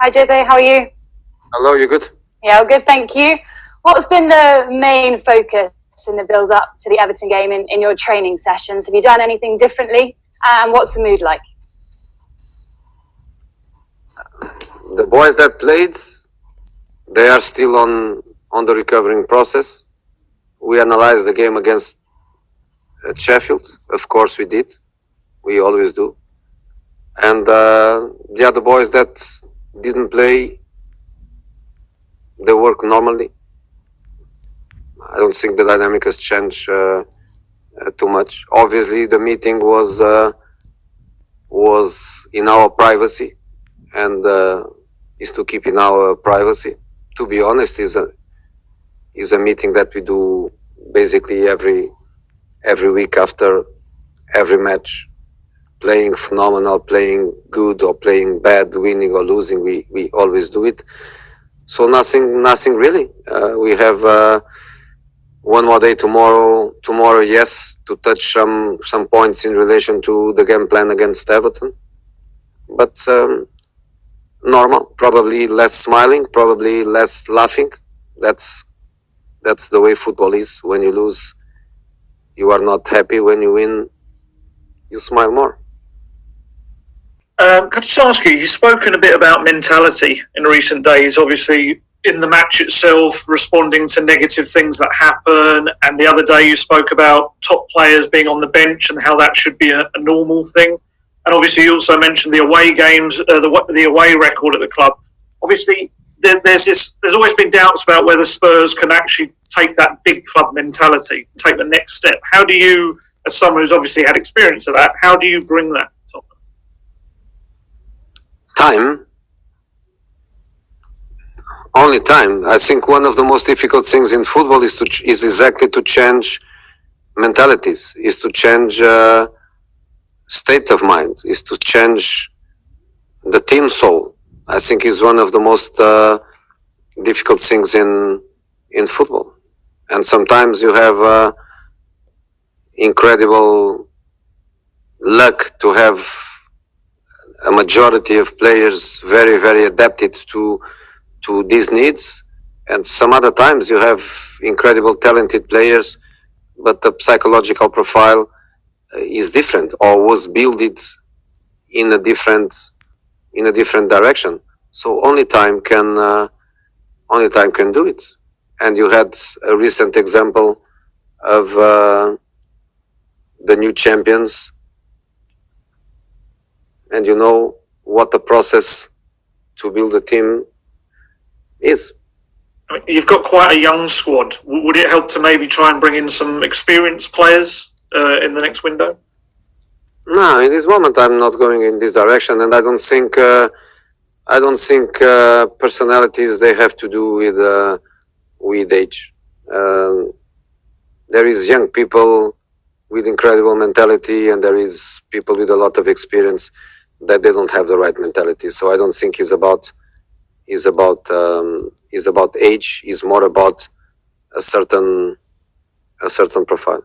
Hi Jose, how are you? Hello, you good? Yeah, all good, thank you. What's been the main focus in the build-up to the Everton game in your training sessions? Have you done anything differently? And what's the mood like? The boys that played, they are still on the recovering process. We analyzed the game against Sheffield. Of course we did. We always do. And the other boys that didn't play, they work normally. I don't think the dynamic has changed too much. Obviously, the meeting was in our privacy, and is to keep in our privacy. To be honest, is a meeting that we do basically every week after every match. Playing phenomenal, playing good or playing bad, winning or losing, we always do it. So nothing really. We have one more day tomorrow. Tomorrow, yes, to touch some points in relation to the game plan against Everton. But normal, probably less smiling, probably less laughing. That's the way football is. When you lose, you are not happy. When you win, you smile more. Could I just ask you, you've spoken a bit about mentality in recent days, obviously in the match itself, responding to negative things that happen, and the other day you spoke about top players being on the bench and how that should be a normal thing. And obviously you also mentioned the away games, the away record at the club. Obviously there's always been doubts about whether Spurs can actually take that big club mentality, take the next step. How do you, as someone who's obviously had experience of that, how do you bring that? Time. Only time. I think one of the most difficult things in football is exactly to change mentalities, is to change state of mind, is to change the team soul. I think is one of the most difficult things in football. And sometimes you have incredible luck to have a majority of players very, very adapted to these needs. And some other times you have incredible talented players, but the psychological profile is different or was built in a different direction. So only time can do it. And you had a recent example of the new champions, and you know what the process to build a team is. I mean, you've got quite a young squad. Would it help to maybe try and bring in some experienced players in the next window? No, in this moment I'm not going in this direction, and I don't think personalities they have to do with age. There is young people with incredible mentality, and there is people with a lot of experience that they don't have the right mentality. So I don't think it's about age. It's more about a certain profile.